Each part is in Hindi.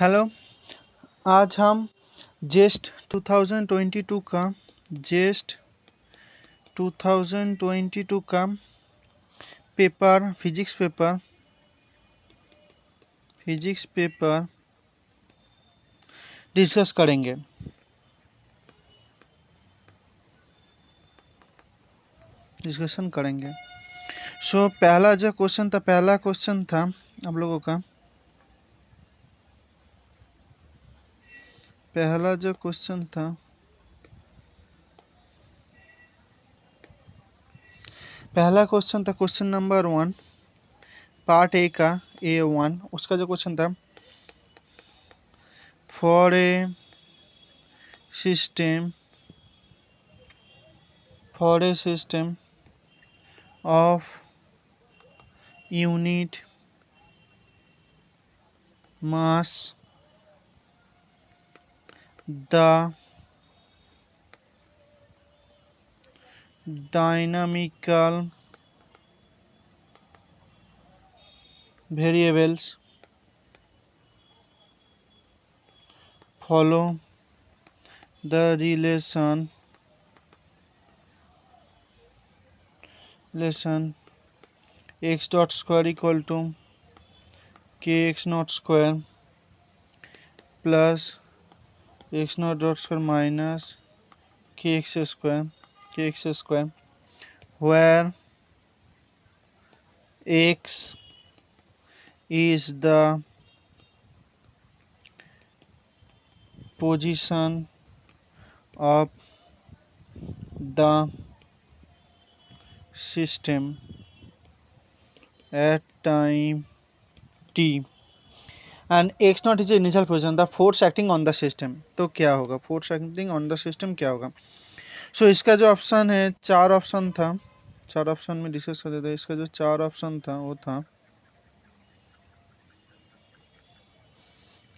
हेलो। आज हम जेस्ट 2022 का जेस्ट 2022 का फिजिक्स पेपर डिस्कस करेंगे। सो पहला क्वेश्चन था आप लोगों का। पहला जो क्वेश्चन था क्वेश्चन नंबर 1 पार्ट ए का A1। उसका जो क्वेश्चन था, for a system of unit mass, the dynamical variables follow the relation x dot square equal to kx naught square plus x naught dot square minus kx square, where x is the position of the system at time t and x naught is the initial position, the force acting on the system। तो क्या होगा force acting on the system, क्या होगा? सो इसका जो ऑप्शन है, चार ऑप्शन में डिस्कस कर देते हैं। इसका जो चार ऑप्शन था वो था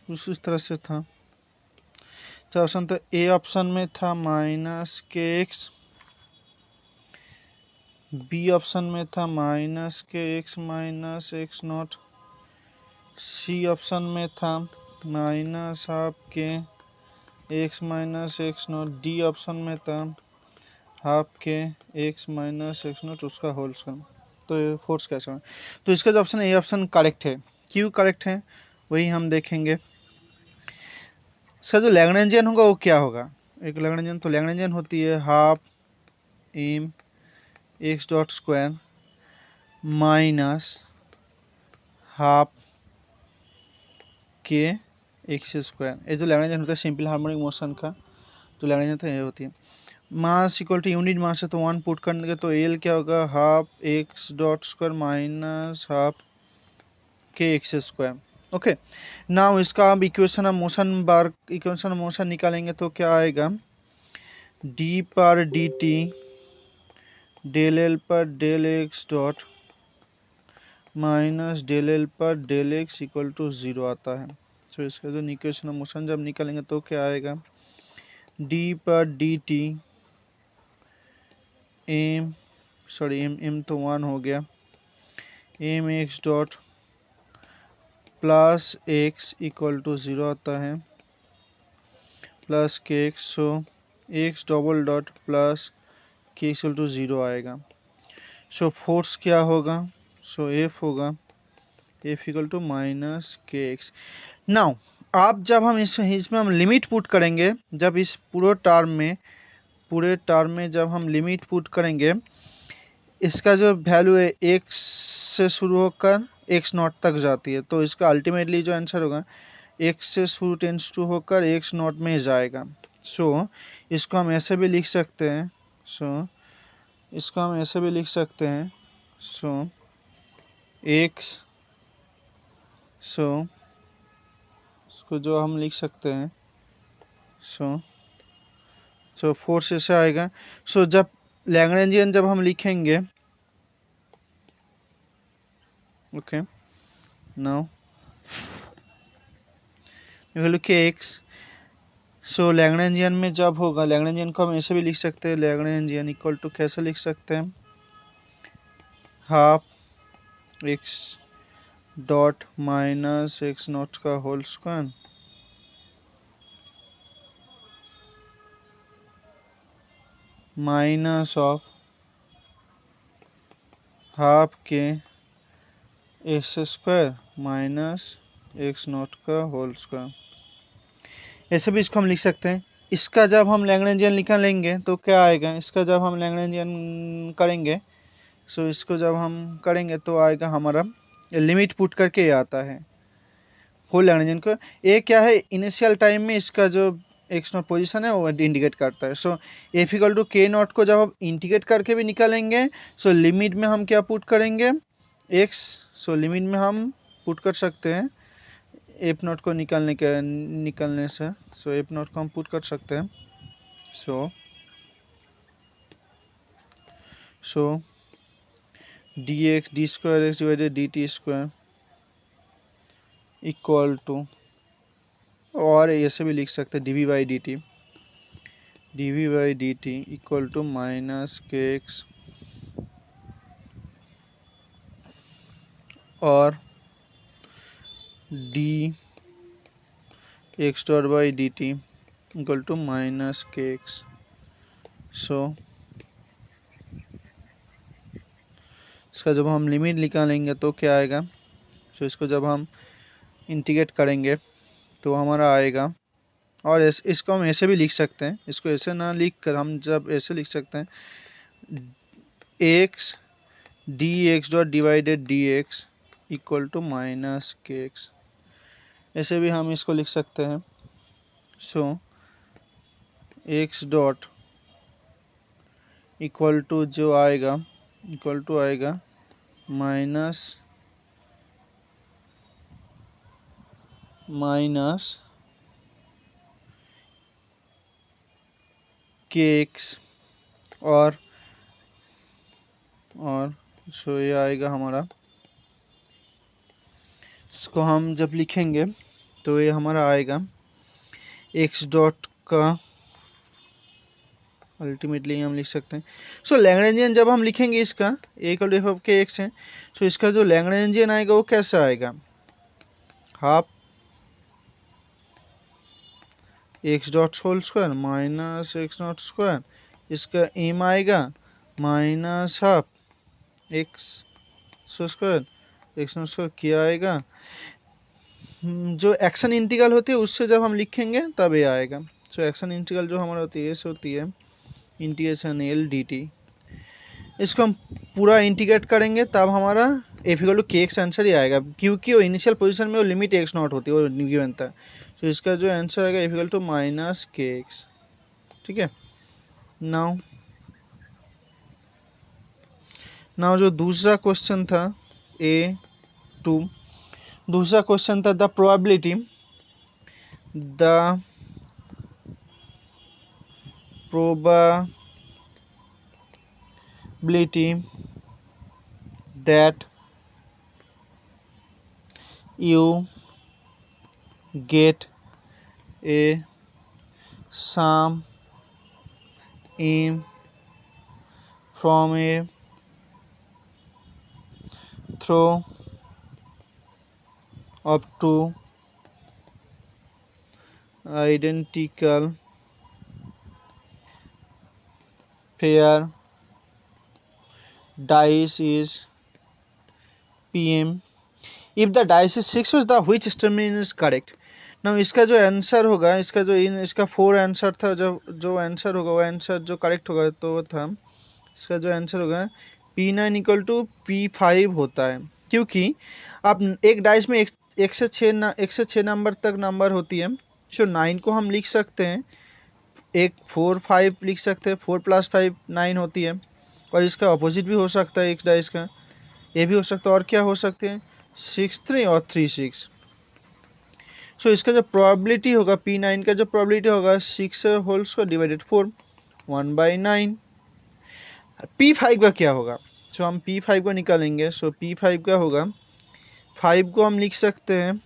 इस तरह से था। चार ऑप्शन तो ए ऑप्शन में था माइनस के एक्स, बी ऑप्शन में था माइनस के x minus x naught, C option में था माइनस हाफ के x minus x naught, D option में था हाफ के एक्स माइनस एक्स नॉट उसका होल स्क्वायर। तो ये फोर्स कैसे है? तो इसका जो ऑप्शन ए ऑप्शन करेक्ट है। क्यों करेक्ट है वही हम देखेंगे। इसका जो लैग्रेंजियन होगा वो क्या होगा? एक लैग्रेंजियन, तो लैग्रेंजियन होती है half m x dot square minus half के एक्स स्क्वायर। ये जो लैग्रेंजियन होता है सिंपल हार्मोनिक मोशन का, तो लैग्रेंजियन तो ये होती है। Mass equal to unit mass है तो 1 पुट करने के, तो एल क्या होगा half x dot square minus half के एक्स स्क्वायर। ओके, नाउ इसका अब इक्वेशन ऑफ मोशन निकालेंगे तो क्या आएगा, डी पर डी टी डेल एल पर del x dot minus del l पर डेल एक्स इक्वल टू 0 आता है। तो इसका जो इक्वेशन ऑफ मोशन जब निकालेंगे तो क्या आएगा, डी पर डी टी एम तो 1 हो गया, m x dot plus x equal to 0 आता है plus k x, so x double dot plus k equal to 0 आएगा। सो फोर्स क्या होगा, सो एफ होगा एफ इक्वल टू माइनस के एक्स। नाउ आप जब हम इसमें हम लिमिट पुट करेंगे, जब इस पूरे टर्म में जब हम लिमिट पुट करेंगे, इसका जो वैल्यू है एक्स से शुरू होकर एक्स नॉट तक जाती है, तो इसका अल्टीमेटली जो आंसर होगा एक्स से शुरू टेंस टू होकर एक्स नॉट में जाएगा। सो इसको हम ऐसे भी लिख सकते हैं, एक्स, इसको जो हम लिख सकते हैं फोर्स ऐसे आएगा। जब लैग्रेंजियन जब हम लिखेंगे, ओके नाउ वैल्यू के एक्स, लैग्रेंजियन में जब होगा, लैग्रेंजियन को हम ऐसे भी लिख सकते हैं, लैग्रेंजियन इक्वल टू कैसे लिख सकते हैं, half x dot minus x naught का whole square minus of half के x square minus x naught का होल स्क्वायर। ऐसे भी इसको हम लिख सकते हैं। इसका जब हम लैग्रेंजियन निकालेंगे तो क्या आएगा, इसका जब हम लैग्रेंजियन करेंगे, सो इसको जब हम करेंगे तो आएगा हमारा लिमिट पुट करके ये आता है होल लैग्रेंजियन को। ये क्या है, इनिशियल टाइम में इसका जो एक्स नॉट पोजीशन है वो इंडिकेट करता है। सो एफ इक्वल टू के नॉट को जब हम इंटीग्रेट करके भी निकालेंगे, सो लिमिट में हम क्या पुट करेंगे, एक्स। सो लिमिट में हम पुट कर सकते हैं एफ नॉट को निकालने से। सो एफ नॉट को हम पुट कर सकते हैं। So D X D square X divided D T square equal to, और ऐसे भी लिख सकते हैं D by D T equal to minus के एक्स और D x dot by D T equal to minus के एक्स। सो इसका जब हम लिमिट निकालेंगे तो क्या आएगा, सो इसको जब हम इंटीग्रेट करेंगे तो हमारा आएगा, और इसको हम ऐसे भी लिख सकते हैं, इसको ऐसे ना लिख कर हम जब ऐसे लिख सकते हैं x d x dot divided d x equal to minus के एक्स। ऐसे भी हम इसको लिख सकते हैं। So x dot equal to जो आएगा, इक्वल टू आएगा माइनस के एक्स और सो ये आएगा हमारा, इसको हम जब लिखेंगे तो ये हमारा आएगा एक्स डॉट का, अल्टीमेटली हम लिख सकते हैं। सो लैग्रेंजियन जब हम लिखेंगे इसका a equal to f of k x है, सो इसका जो लैग्रेंजियन आएगा वो कैसा आएगा, half x dot whole square minus x naught square, इसका एम आएगा minus half x square x naught square, क्या आएगा, जो एक्शन इंटीग्रल होती है उससे जब हम लिखेंगे तब ये आएगा। सो एक्शन इंटीग्रल जो हमारा होती है ऐसे होती है इंटीग्रेशन एल डी टी। इसको हम पूरा इंटीग्रेट करेंगे तब हमारा एफ इक्वल टू के एक्स आंसर ही आएगा, क्योंकि वो इनिशियल पोजीशन में वो लिमिट एक्स नॉट होती है, वो गिवन था। तो इसका जो आंसर आएगा एफ इक्वल टू माइनस के एक्स। ठीक है। नाउ जो दूसरा क्वेश्चन था A2, दूसरा क्वेश्चन था the probability that you get a sum m from a throw up to identical pair dice is PM. If the dice is 6 ways, the which statement is correct? Now इसका जो आंसर होगा, इसका 4 आंसर था, जो आंसर होगा वो आंसर जो करेक्ट होगा तो वो था, इसका जो आंसर होगा P9 इक्वल टू P5 होता है, क्योंकि आप एक डाइस में एक से 6 नंबर तक नंबर होती है। सो 9 को हम लिख सकते हैं, एक 4 5 लिख सकते हैं, 4 + 5 9 होती है, और इसका अपोजिट भी हो सकता है, एक डाइस का ये भी हो सकता है, और क्या हो सकते हैं 6 3 और 3 6। सो इसका जो प्रोबेबिलिटी होगा P9 का जो प्रोबेबिलिटी होगा 6 होल स्क्वायर डिवाइडेड 4 1/9। P5 का क्या होगा, सो हम P5 को निकालेंगे। सो P5 का होगा, 5 को हम लिख सकते हैं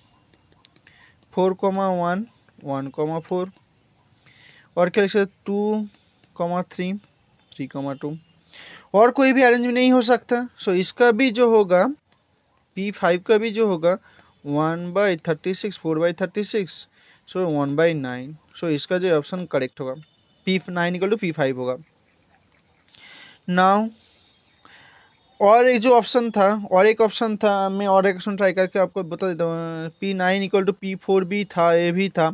4,1 1,4, और क्या लिख सकते 2,3 3,2, और कोई भी अरेंज नहीं हो सकता। सो इसका भी जो होगा P5 का भी जो होगा 1/36 4/36, सो 1/9। सो इसका जो ऑप्शन करेक्ट होगा P9 इक्वल टू P5 होगा। नाउ और एक जो ऑप्शन था, और एक ऑप्शन था, मैं और एक ऑप्शन ट्राई करके आपको बता देता हूँ। P9 इक्वल टू P4 भी था, ये भी था।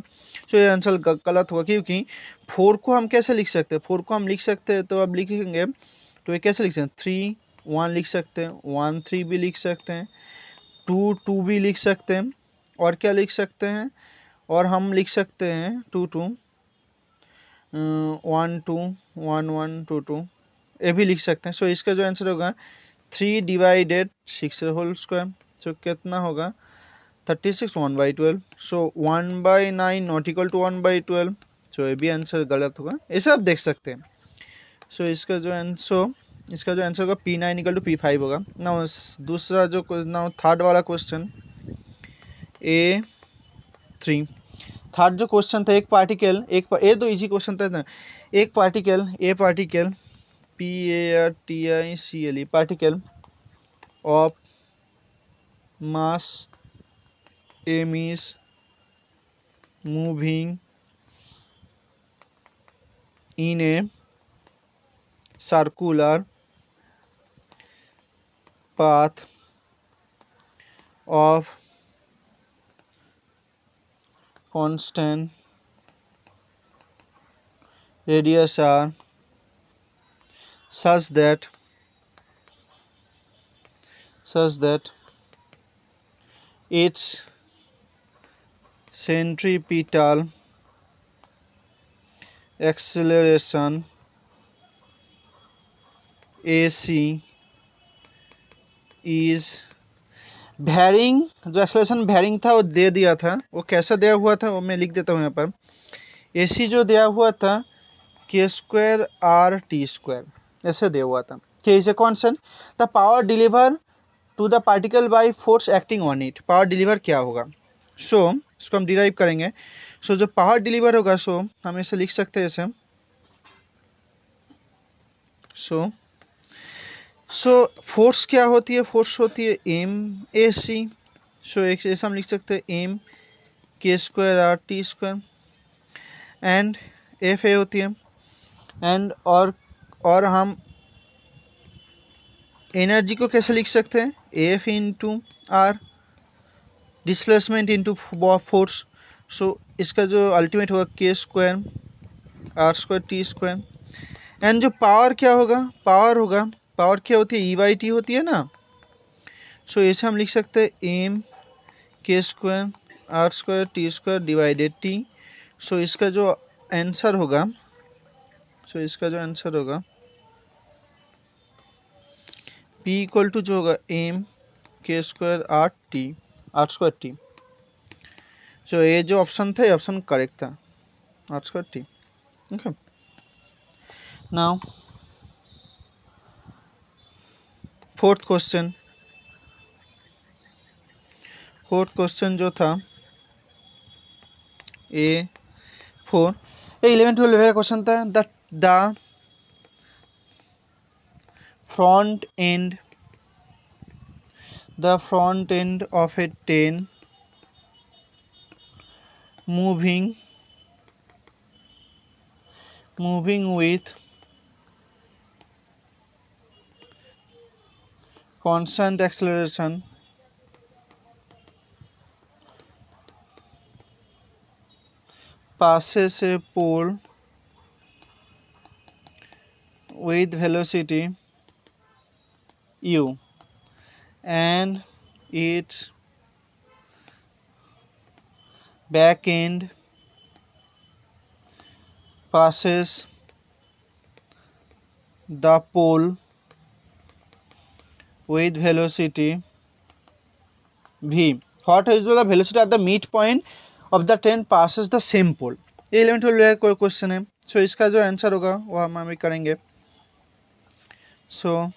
तो ये आंसर गलत हुआ, क्योंकि 4 को हम कैसे लिख सकते हैं, 4 को हम लिख सकते हैं, तो अब लिखेंगे तो ये कैसे लिख सकते हैं, 3 1 लिख सकते हैं, 1 3 भी लिख सकते हैं, 2 2 भी लिख सकते हैं, और क्या लिख सकते हैं, और हम लिख सकते हैं 2 2 1 2 1 1 2 2, ये भी लिख सकते हैं। सो इसका जो आंसर होगा 3 डिवाइडेड 6 होल स्क्वायर, सो कितना होगा 36 1/12। सो 1/9 नॉट इक्वल टू 1/12, सो ये भी आंसर गलत होगा, ऐसे आप देख सकते हैं। सो इसका जो आंसर होगा P9 इक्वल टू P5 होगा। ना दूसरा जो ना थर्ड वाला क्वेश्चन A3, थर्ड जो क्वेश्चन था, एक पार्टिकल, ये तो इजी क्वेश्चन था ना, एक particle PARTICLE particle of mass m is moving in a circular path of constant radius r such that its centripetal acceleration AC is varying। जो एक्सेलरेशन वैरिंग था वो दे दिया था, वो कैसा दिया हुआ था वो मैं लिख देता हूँ यहाँ पर। AC जो दिया हुआ था k² RT², ऐसे दिया हुआ था। k is a constant, the power deliver to the particle by force acting on it, power deliver क्या होगा। सो इसको हम डिराइव करेंगे। सो जो पावर डिलीवर होगा, सो हम इसे लिख सकते हैं ऐसे। सो फोर्स क्या होती है, फोर्स होती है MAC। सो एक ऐसा हम लिख सकते हैं M k² RT², and FA होती है, एंड और हम एनर्जी को कैसे लिख सकते हैं, AF into R, displacement into force. So इसका जो अल्टीमेट होगा k² R²T², एंड जो पावर क्या होगा, पावर क्या होती है, E/T होती है ना। सो ऐसे हम लिख सकते हैं M k² R²T² divided T। सो इसका जो आंसर होगा, P इक्वल टू जो होगा M k² R²T। सो ये जो ऑप्शन था, ये ऑप्शन करेक्ट था, R²T। Okay, now fourth question जो था A4, ये 11-12 का क्वेश्चन था। The front end of a train moving with constant acceleration passes a pole with velocity u, and its back end passes the pole with velocity v. What is the velocity at the midpoint of the train passes the same pole? ये 11-12 का क्वेश्चन है। सो इसका जो आंसर होगा वो हम अभी करेंगे। सो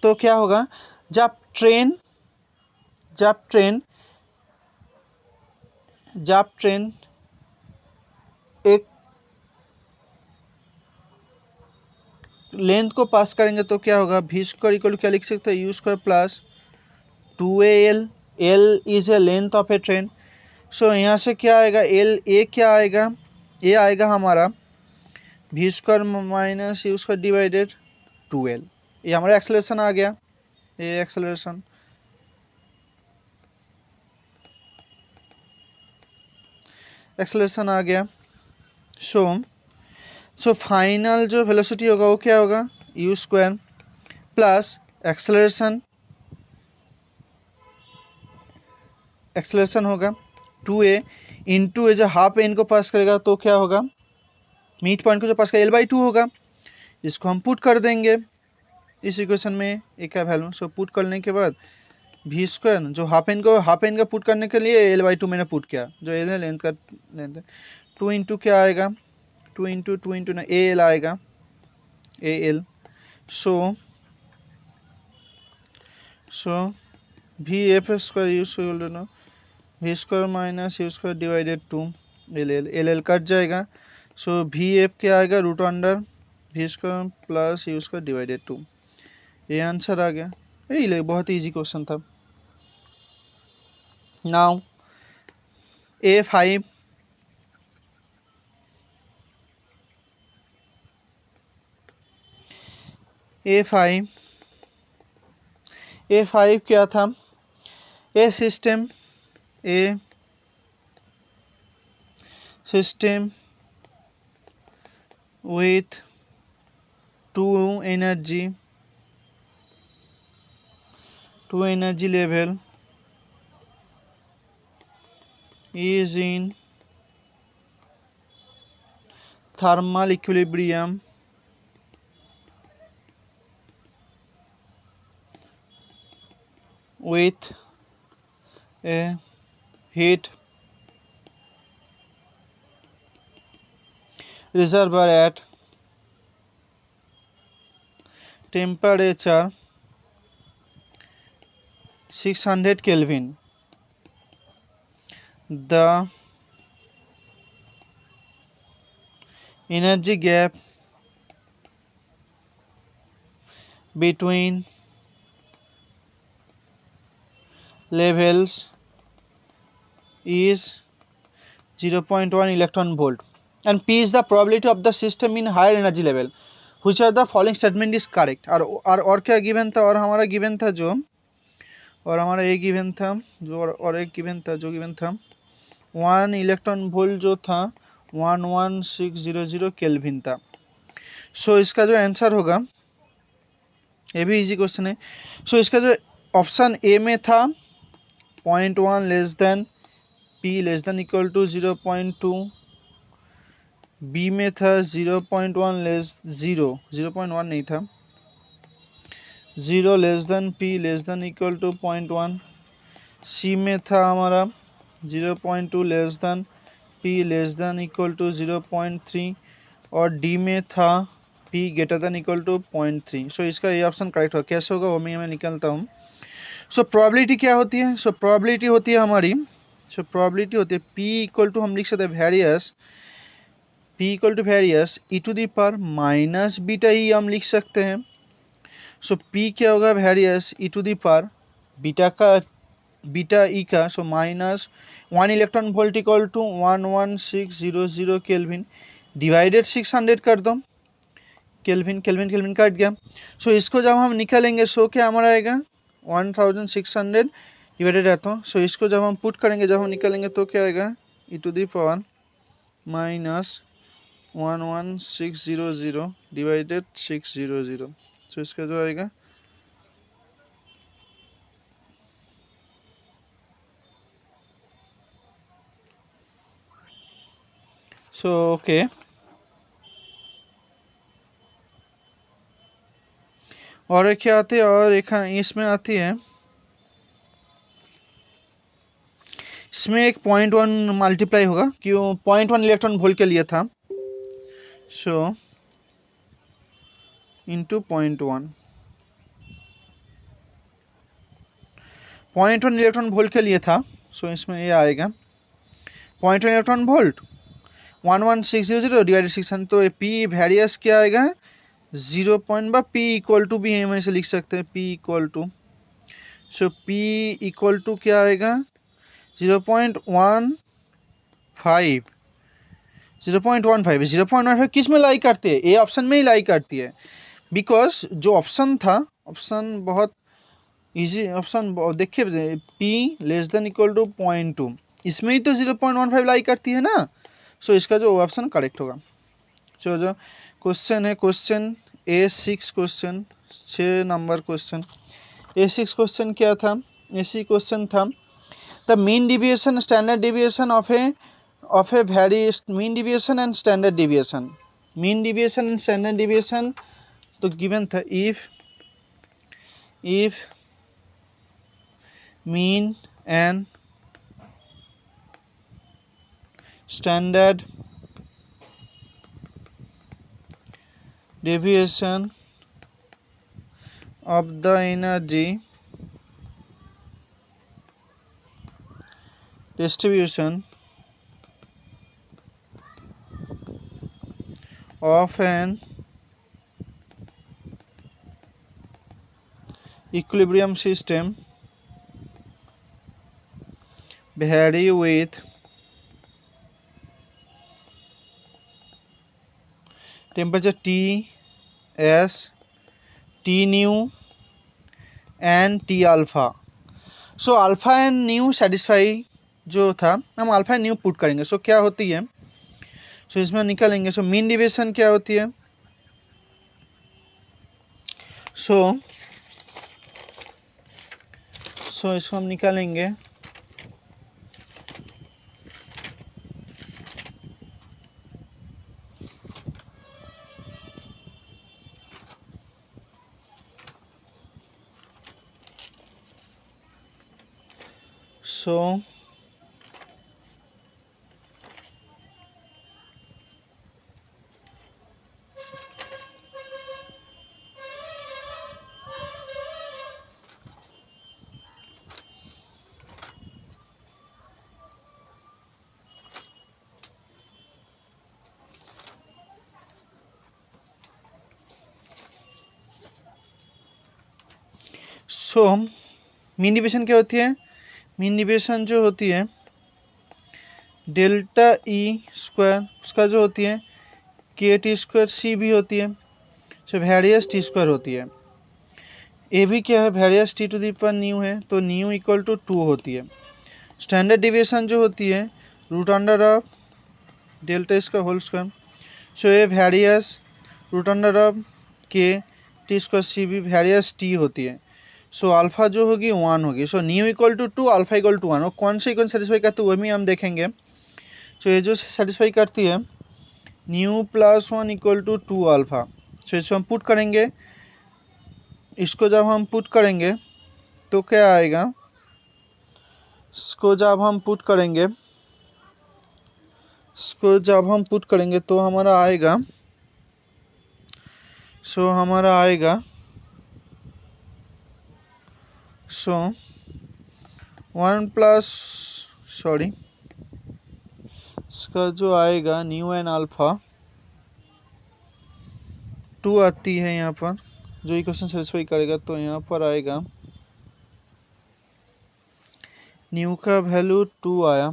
तो क्या होगा, जब ट्रेन एक लेंथ को पास करेंगे तो क्या होगा, v² इक्वल क्या लिख सकते हैं, u² plus 2AL। L is a length of a train. So यहाँ से क्या आएगा, LA क्या आएगा, ये आएगा हमारा v square minus u square divided 2l। ये हमारा एक्सेलरेशन आ गया, ये एक्सेलरेशन। एक्सेलरेशन आ गया। सो फाइनल जो वेलोसिटी होगा वो क्या होगा, you square plus acceleration, acceleration होगा 2a इंटू ए जो हाफ एन को पास करेगा तो क्या होगा, मिड पॉइंट को जो पास करेगा l/2 होगा। इसको हम पुट कर देंगे इस इक्वेशन में, एक क्या वैल्यू। सो पुट करने के बाद वी स्क्वायर जो हाफ एन का पुट करने के लिए l/2 मैंने पुट किया, जो एल है लेंथ का लेंथ है। 2 इंटू क्या आएगा, 2 इंटू ना ए एल आएगा, a l. So v f square u square v square minus u square divided 2 l l cut जाएगा। सो वी एफ क्या आएगा, root under v square plus u square divided 2। ये आंसर आ गया। ये बहुत इजी क्वेश्चन था। नाउ A5 A5 क्या था, ए system with two energy level is in thermal equilibrium with a heat reservoir at temperature 600 Kelvin. The energy gap between levels is 0.1 electron volt and P is the probability of the system in higher energy level. Which are the following statement is correct? और क्या गिवन था, और हमारा गिवन था जो, और हमारा एक गिवन था जो, और एक गिवन था जो गिवन था 1 इलेक्ट्रॉन वोल्ट जो था 11600 केल्विन था। सो इसका जो आंसर होगा, ये भी इजी क्वेश्चन है। सो इसका जो ऑप्शन ए में था 0.1 less than P less than equal to 0.2, B में था 0.1 लेस 0.1 नहीं था, 0 less than P less than equal to 0.1, C में था हमारा 0.2 less than P less than equal to 0.3 और डी में था P greater than equal to 0.3। So इसका ये ऑप्शन करेक्ट होगा। कैसे होगा वो मैं निकालता हूँ। सो प्रोबेबिलिटी क्या होती है, सो प्रोबेबिलिटी होती है हमारी, सो प्रोबेबिलिटी होती है P इक्वल टू हम लिख सकते हैं various, P equal to various E to the power minus beta E हम लिख सकते हैं। सो P क्या होगा, various E to the power beta E का, so minus 1 electron volt equal to 11600 kelvin divided 600 कर दो, केल्विन कट गया। सो इसको जब हम निकालेंगे सो क्या हमारा आएगा 1600 डिवाइडेड रहता हूँ। सो इसको जब हम पुट करेंगे, जब हम निकालेंगे तो क्या आएगा E to the power minus 11600 divided 600। So इसका जो आएगा सो ओके। और एक क्या आती है, और एक इसमें आती है, इसमें एक 0.1 मल्टीप्लाई होगा, क्यों 0.1 इलेक्ट्रॉन वोल्ट के लिए था। सो इंटू 0.1 इलेक्ट्रॉन वोल्ट के लिए था। सो इसमें ये आएगा 0.1 इलेक्ट्रॉन वोल्ट 11600 डिवाइडेड 600, तो P वेरियस क्या आएगा 0. P इक्वल टू भी हम ऐसे लिख सकते हैं, P equal to, so P equal to क्या आएगा 0.15 0.15 0.15 किस में लाई करती है? ए ऑप्शन में ही लाई करती है, बिकॉज जो ऑप्शन था, ऑप्शन बहुत इजी ऑप्शन देखिए, P less than equal to 0.2, इसमें ही तो 0.15 लाई करती है ना। सो इसका जो ऑप्शन करेक्ट होगा। सो जो क्वेश्चन है, question A6 question 6 number question. A6 question क्या था? A6 क्वेश्चन था the mean deviation standard deviation of a very mean deviation and standard deviation. Mean deviation and standard deviation तो गिवन था, if mean and standard deviation of the energy distribution of an equilibrium system vary with temperature T S T nu and T alpha। So alpha and new satisfy जो था, हम अल्फा एंड न्यू पुट करेंगे। सो क्या होती है? सो इसमें निकालेंगे। सो मीन डिविएशन क्या होती है? सो इसको हम निकालेंगे। सो मीन डिविएशन क्या होती है? मीन डिविएशन जो होती है डेल्टा ई स्क्वायर, उसका जो होती है के टी स्क्वायर सी भी होती है। सो वेरियस टी स्क्वायर होती है। ए भी क्या है? Varies t to the power nu है, तो न्यू इक्वल टू 2 होती है। स्टैंडर्ड डिविएशन जो होती है रूट अंडर ऑफ डेल्टा इसका होल स्क्वायर। सो ये various root under of K T square C भी वेरियस टी होती है। सो अल्फा जो होगी 1 होगी। So nu equal to 2, alpha equal to 1। और कौन से इक्वल सेटिस्फाई करती है वो भी हम देखेंगे। सो ये जो सेटिस्फाई करती है nu plus 1 equal to 2 alpha. So इसको हम पुट करेंगे। इसको जब हम पुट करेंगे तो क्या आएगा? इसको जब हम पुट करेंगे तो हमारा आएगा, हमारा आएगा 1 प्लस इसका जो आएगा न्यू एन अल्फा 2 आती है यहाँ पर, जो इक्वेशन सेटिस्फाई करेगा। तो यहाँ पर आएगा न्यू का वैल्यू 2 आया,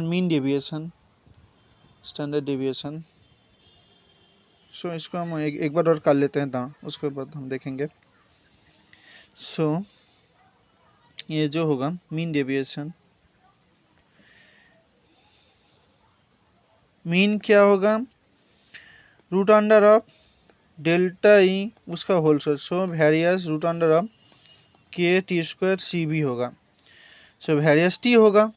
मीन डेविएशन स्टैंडर्ड डेविएशन। सो इसको हम एक बार और कर लेते हैं, उसके बाद हम देखेंगे। सो ये जो होगा मीन डेविएशन, मीन क्या होगा? Root under of delta E उसका whole square. So various root under of K T square C भी होगा। सो वेरियस टी होगा।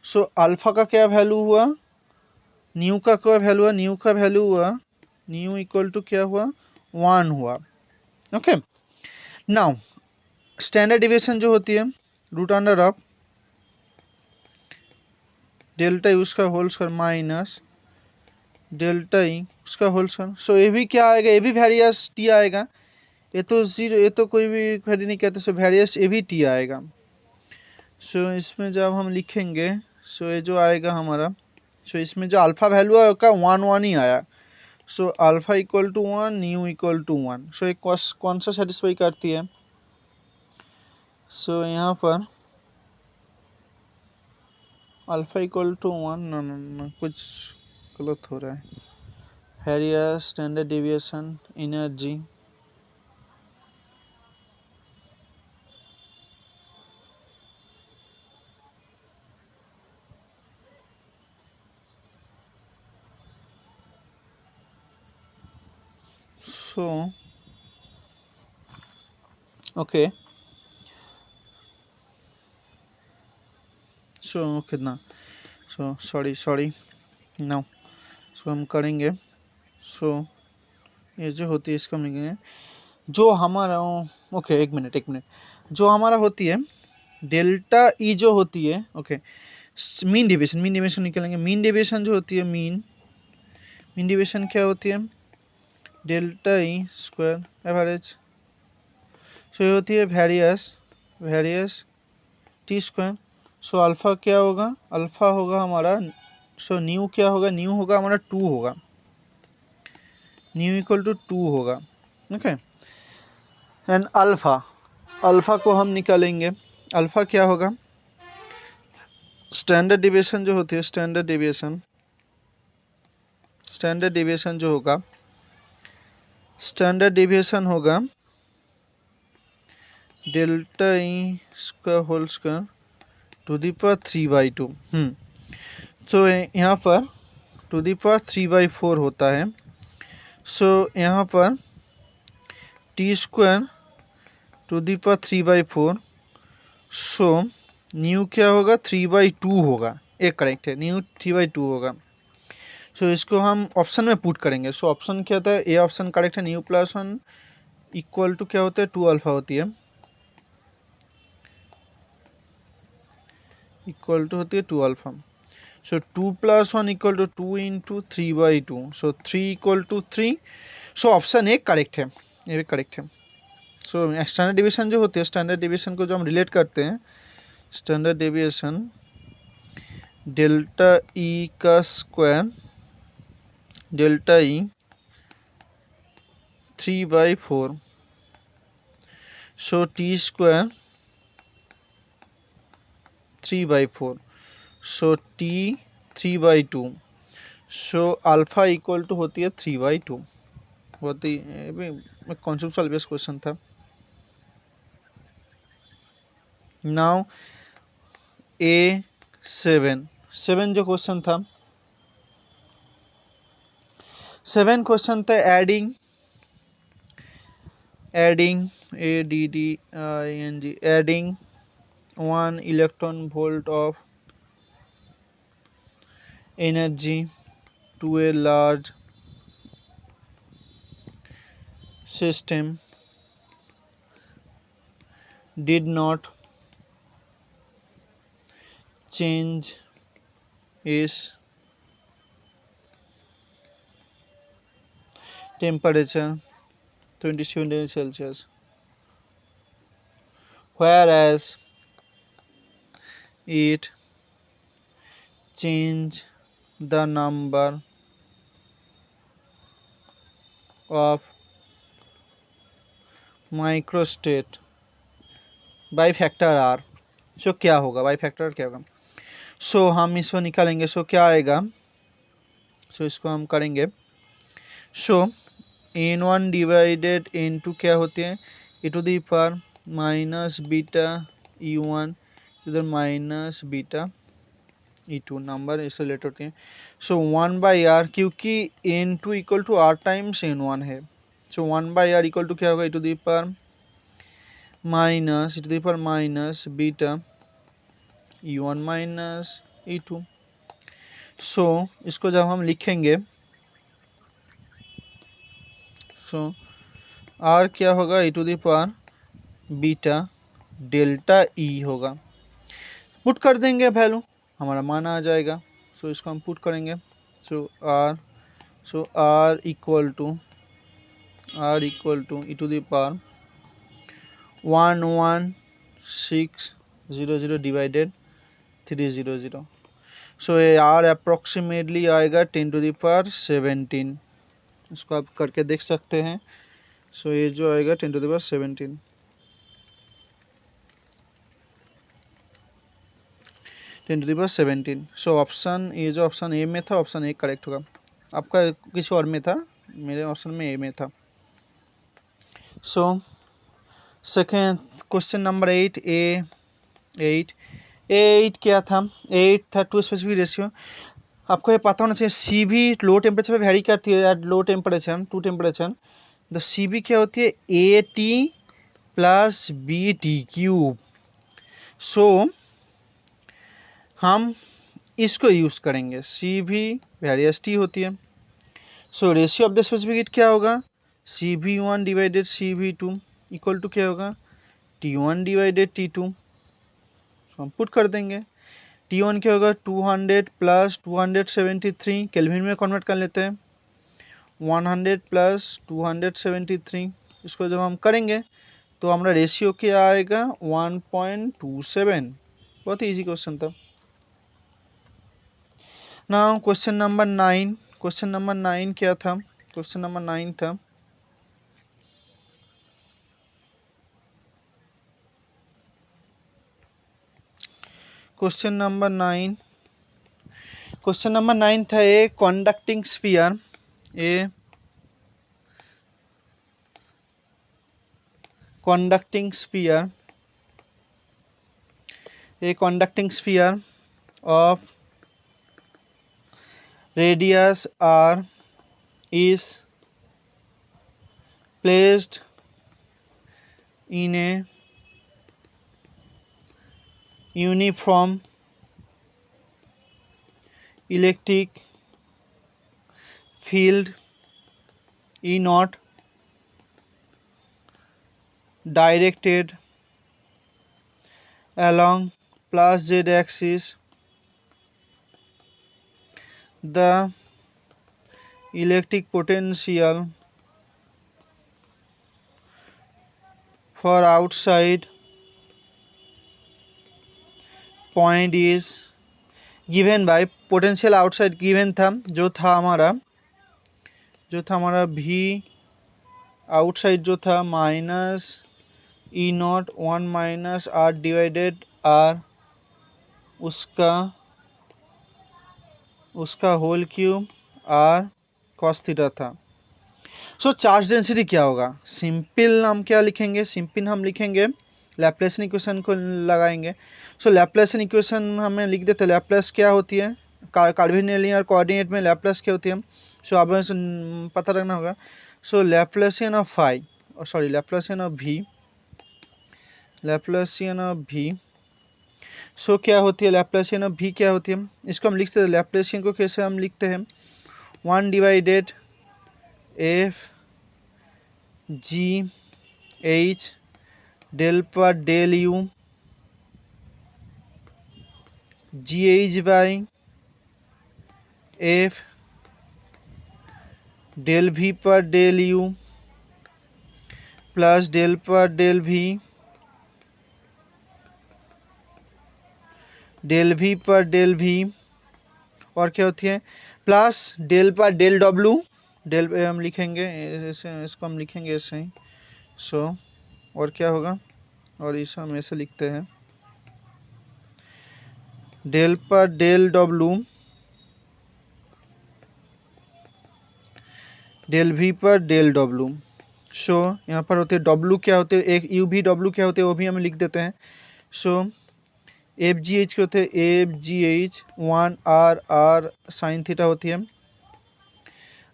सो अल्फा का क्या वैल्यू हुआ? न्यू का क्या वैल्यू हुआ? न्यू का वैल्यू हुआ न्यू इक्वल टू क्या हुआ? 1 हुआ। ओके, नाउ स्टैंडर्ड डिविएशन जो होती है root under of delta E उसका whole square minus delta E उसका होल स्क्वायर। सो ये भी क्या आएगा? ये भी वेरियस टी आएगा। ये तो जीरो, ये तो कोई भी वैल्यू नहीं कहते। सो वेरियस ये भी टी आएगा। सो इसमें जब हम लिखेंगे, सो ये जो आएगा हमारा, सो इसमें जो अल्फा वैल्यू है उसका 1 ही आया। So alpha equal to 1, nu equal to 1। So एक कौन सा सेटिस्फाई करती है? सो यहाँ पर अल्फा इक्वल टू 1, ना ना ना कुछ गलत हो रहा है। हैरियस standard deviation energy so okay कितना सॉरी नाउ हम करेंगे। ये जो होती है इसका हम लिखेंगे जो हमारा ओके एक मिनट जो हमारा होती है डेल्टा ई जो होती है मीन डेविएशन निकालेंगे। मीन डेविएशन जो होती है मीन डेविएशन क्या होती है डेल्टा ई स्क्वायर एवरेज। ये होती है वेरियस टी स्क्वायर। अल्फा क्या होगा अल्फा होगा हमारा न्यू क्या होगा न्यू होगा हमारा 2 होगा न्यू इक्वल टू 2 होगा ओके। एंड अल्फा को हम निकालेंगे। अल्फा क्या होगा स्टैंडर्ड डेविएशन जो होती है स्टैंडर्ड डेविएशन जो होगा स्टैंडर्ड डेविएशन होगा delta E square whole square to the power 3/2। तो यहाँ पर टू दी पावर 3/4 होता है। यहाँ पर t square to the power 3/4। Nu क्या होगा 3/2 होगा एक करेक्ट है न्यू 3/2 होगा। इसको हम ऑप्शन में पुट करेंगे। ऑप्शन क्या होता है ए ऑप्शन करेक्ट है न्यू प्लस 1 इक्वल टू क्या होता है 2 अल्फा होती है इक्वल टू होती है 2 alpha. 2 + 1 equal to 2 into 3/2 3 equal to 3। Option A correct है ये भी करेक्ट है। स्टैंडर्ड डेविएशन जो होती है स्टैंडर्ड डेविएशन को जो हम रिलेट करते हैं स्टैंडर्ड डेविएशन डेल्टा ई का square delta E 3/4 t square 3/4 t 3/2 alpha equal to होती है 3/2। बहुत ही कॉन्सेप्चुअल बेस्ड क्वेश्चन था। नाउ A7 जो क्वेश्चन था 7 क्वेश्चन था adding adding 1 electron volt of energy to a large system did not change its temperature 27 degrees Celsius, whereas it changed the number of microstate by factor r। क्या होगा बाई फैक्टर क्या होगा हम इसको निकालेंगे। क्या आएगा इसको हम करेंगे। n1 डिवाइडेड n2 क्या होते हैं e to the power minus beta e1 इधर माइनस बीटा e2 नंबर इससे रिलेटेड होते हैं। 1/r क्योंकि n2 equal to r times n1 है 1/r इक्वल टू क्या होगा e to the power minus beta e1 minus e2। इसको जब हम लिखेंगे r क्या होगा e to the power beta delta e होगा। पुट कर देंगे वैल्यू हमारा मान आ जाएगा। इसको हम पुट करेंगे। r equal to e to the power 11600 divided 300। ये r अप्रोक्सीमेटली आएगा 10 टू दी पावर 17। इसको आप करके देख सकते हैं। ये जो आएगा 10 to the power 17। 10⁻17। So option ये जो ऑप्शन ए में था, ऑप्शन ए करेक्ट होगा। आपका किसी और में था, मेरे ऑप्शन में ए में था। So second question number 8 A eight क्या था? ए8 था टू स्पेसिफिक रेशियो। आपको ये पता होना चाहिए सी भी लो टेम्परेचर पे वेरी करती है at low temperature to temperature. The C भी क्या होती है? A T plus B T cube. So हम इसको यूज़ करेंगे, सी भी वेरियस टी होती है। So ratio of the specific heat क्या होगा? C V one divided C V two equal to क्या होगा? T one divided T two. हम पुट कर देंगे। टी वन क्या होगा? 200 प्लस 273 केल्विन में कन्वर्ट कर लेते हैं। 100 प्लस 273 इसको जब हम करेंगे तो हमारा रेशियो क्या आएगा? 1.27। बहुत ही ईजी क्वेश्चन था। Now question number 9। Question number 9 क्या था? क्वेश्चन नंबर 9 था क्वेश्चन नंबर 9 था a conducting sphere. A conducting sphere of radius r is placed in a uniform electric field E naught directed along plus z axis. The electric potential for outside point is given by potential outside given था जो था हमारा v आउटसाइड जो था minus E naught 1 minus R divided R उसका whole cube R cos theta था। सो चार्ज डेंसिटी क्या होगा? सिंपल हम क्या लिखेंगे? सिंपल हम लिखेंगे लैप्लेसियन इक्वेशन को लगाएंगे। सो लैप्लेसियन इक्वेशन हमें लिख देते हैं। लैप्लेस क्या होती है? कार्डिनलियर कोऑर्डिनेट में लैप्लेस क्या होती है? सो आप पता रखना होगा। सो लैप्लेसियन ऑफ फाई लैप्लेसियन ऑफ भी सो क्या होती है? लैप्लेसियन ऑफ भी क्या होती है? इसको हम लिखते हैं, लैप्लेसियन को कैसे हम लिखते हैं? 1 divided F G H del पर del U G H by F del V पर डेल यू प्लस डेल पर डेल वी पर डेल वी और क्या होती है? प्लस डेल पर डेल डब्लू डेल पे हम लिखेंगे ऐसे, इसको हम लिखेंगे ऐसे ही। सो और क्या होगा? और इसे हम ऐसे लिखते हैं डेल पर डेल डब्लू डेल वी पर डेल डब्लू। सो यहाँ पर होते हैं डब्लू क्या होते हैं? एक यू भी डब्लू क्या होते हैं वो भी हम लिख देते हैं। सो एफ जी एच के होते हैं F G H 1 R sine theta होती है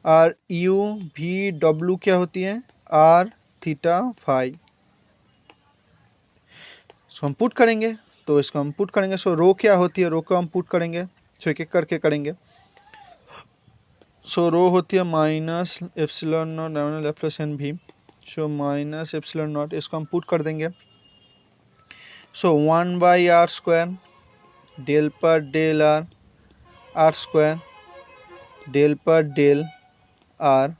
और यू भी डब्लू क्या होती है? Are theta phi. सो हम पुट करेंगे तो इसको हम पुट करेंगे। सो रो क्या होती है? रो को हम पुट करेंगे। सो एक एक करके करेंगे। सो रो होती है माइनस एप्सिलॉन नॉट लैप्लेसियन भी। सो माइनस एप्सिलॉन नॉट इसको हम पुट कर देंगे। So 1 by R square del पर डेल आर स्क्वायर डेल पर डेल आर।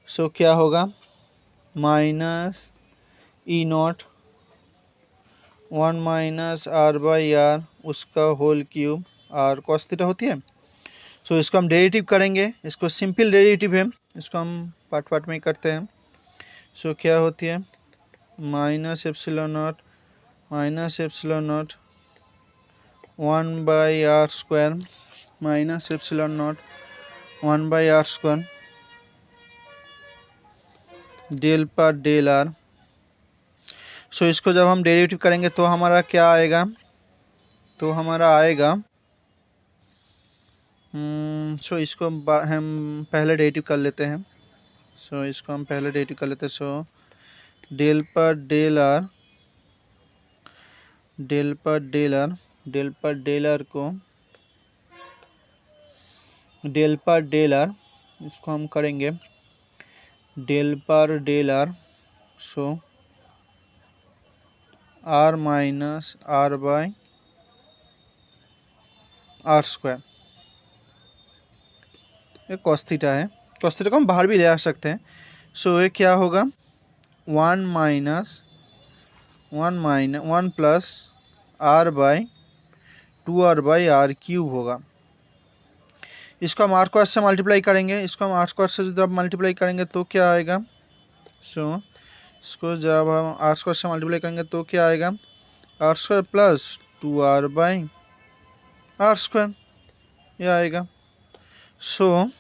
सो क्या होगा? Minus E naught 1 minus R by R उसका whole cube R cos theta होती है। सो इसको हम डेरिवेटिव करेंगे। इसको सिंपल डेरिवेटिव है, इसको हम पार्ट में करते हैं। सो क्या होती है? Minus epsilon not minus epsilon not 1/r² minus epsilon not 1/r² del पर डेल आर। सो इसको जब हम डेरिवेटिव करेंगे तो हमारा क्या आएगा, तो हमारा आएगा सो इसको हम पहले डेरिवेटिव कर लेते हैं। सो इसको हम पहले डेरिवेटिव कर लेते हैं। सो डेल पर डेल आर, डेल पर डेल आर, डेल पर डेल आर को डेल पर डेल आर, इसको हम करेंगे डेल पर del R. So R minus R by R square, ये कॉस थीटा है। कॉस थीटा को हम बाहर भी ले आ सकते हैं। सो ये क्या होगा, 1 प्लस आर बाई 2r/r³ होगा। इसको हम आर स्क्वायर से मल्टीप्लाई करेंगे। इसको हम आर स्क्वायर से जब मल्टीप्लाई करेंगे तो क्या आएगा, सो इसको जब हम आर स्क्वायर से मल्टीप्लाई करेंगे तो क्या आएगा, आर स्क्वायर प्लस 2r/r², ये आएगा। सो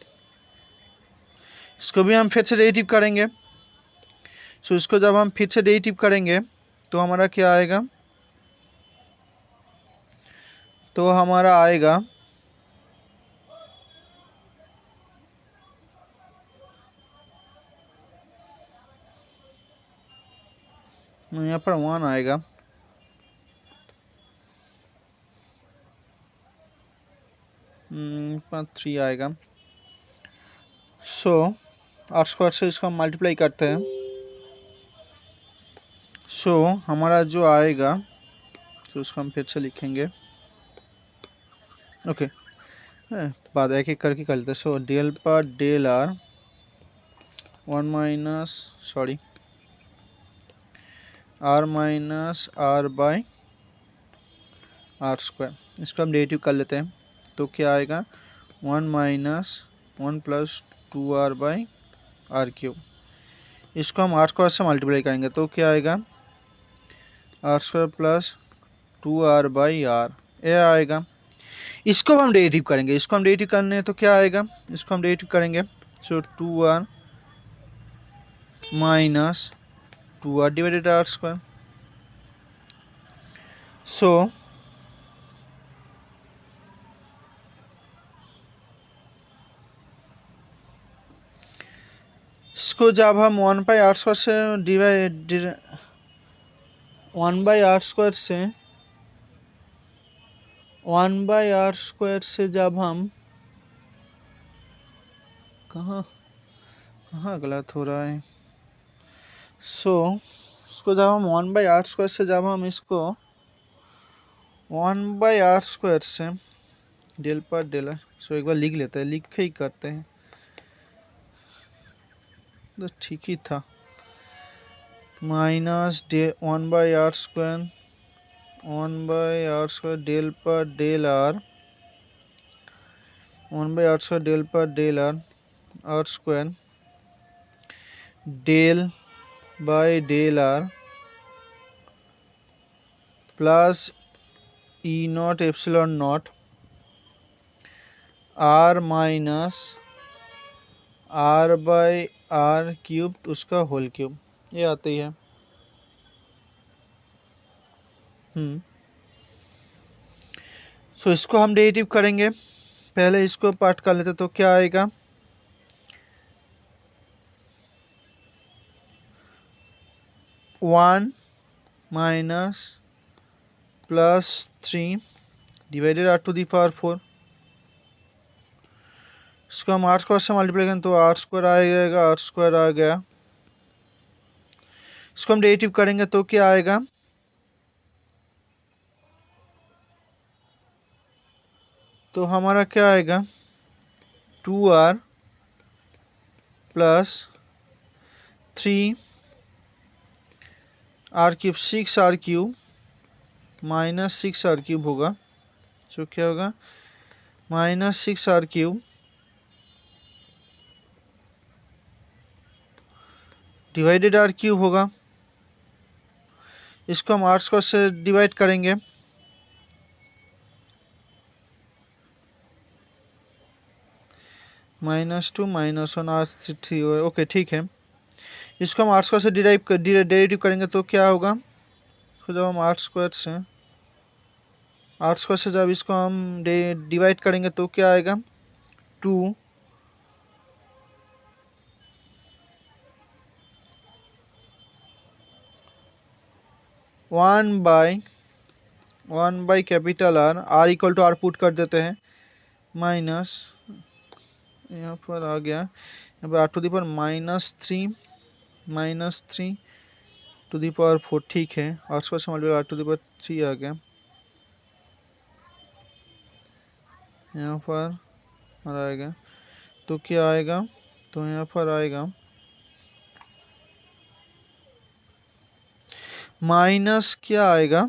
इसको भी हम फिर से डेरिवेटिव करेंगे। सो इसको जब हम फिर से डेरिवेटिव करेंगे तो हमारा क्या आएगा, तो हमारा आएगा यहाँ पर 1 आएगा, 3 आएगा। सो आर स्क्वायर से इसको हम मल्टीप्लाई करते हैं। सो हमारा जो आएगा, तो इसको हम फिर से लिखेंगे। ओके, बाद एक एक करके कर लेते हैं। सो डेल पर del R 1 R minus R by r², इसको हम डेरिवेटिव कर लेते हैं। तो क्या आएगा, 1 माइनस 1 प्लस 2r/r³। इसको हम आर स्क्वायर से मल्टीप्लाई करेंगे तो क्या आएगा, r² प्लस 2r/r, ये आएगा। इसको हम डेरिवेटिव करेंगे। इसको हम डेरिवेटिव करने तो क्या आएगा, इसको हम डेरिवेटिव करेंगे। सो 2r minus 2r divided r²। सो इसको जब हम 1/r² से डिवाइड 1/r² से 1/r² से जब हम कहाँ गलत हो रहा है। सो इसको जब हम 1/r² से जब हम इसको 1/r² से डेल पर डेल आर, सो एक बार लिख लेते हैं, लिख के ही करते हैं तो ठीक ही था। माइनस 1/r² 1/r² डेल पर डेल आर 1/r² डेल पर del R r² del by del R plus E0 epsilon not r minus r/r³ उसका होल क्यूब, ये आती है। सो इसको हम डेरिवेटिव करेंगे। पहले इसको पार्ट कर लेते तो क्या आएगा, 1 माइनस प्लस 3 डिवाइडेड r⁴। इसको हम r² से मल्टीप्लाई करें तो r² आ जाएगा, r² आ गया। इसको हम डेरिवेटिव करेंगे तो क्या आएगा, तो हमारा क्या आएगा, 2r plus 3 r³ 6r³ minus 6r³ होगा। तो क्या होगा, माइनस 6r³ डिवाइडेड r³ होगा। इसको हम आर स्क्वायर से डिवाइड करेंगे, -2 -1 R3 ओके ठीक है। इसको हम आर स्क्वायर से डेरिवेटिव करेंगे तो क्या होगा, इसको जब हम आर स्क्वायर से जब इसको हम डिवाइड करेंगे तो क्या आएगा, 2 1 by capital R equal to R put कर देते हैं, माइनस यहाँ पर आ गया, यहाँ पर R to the power -3 to the power 4 ठीक है, आर स्क्वायर से multiply R to the power 3 आ गया, यहाँ पर आएगा तो क्या आएगा, तो यहाँ पर आएगा माइनस क्या आएगा,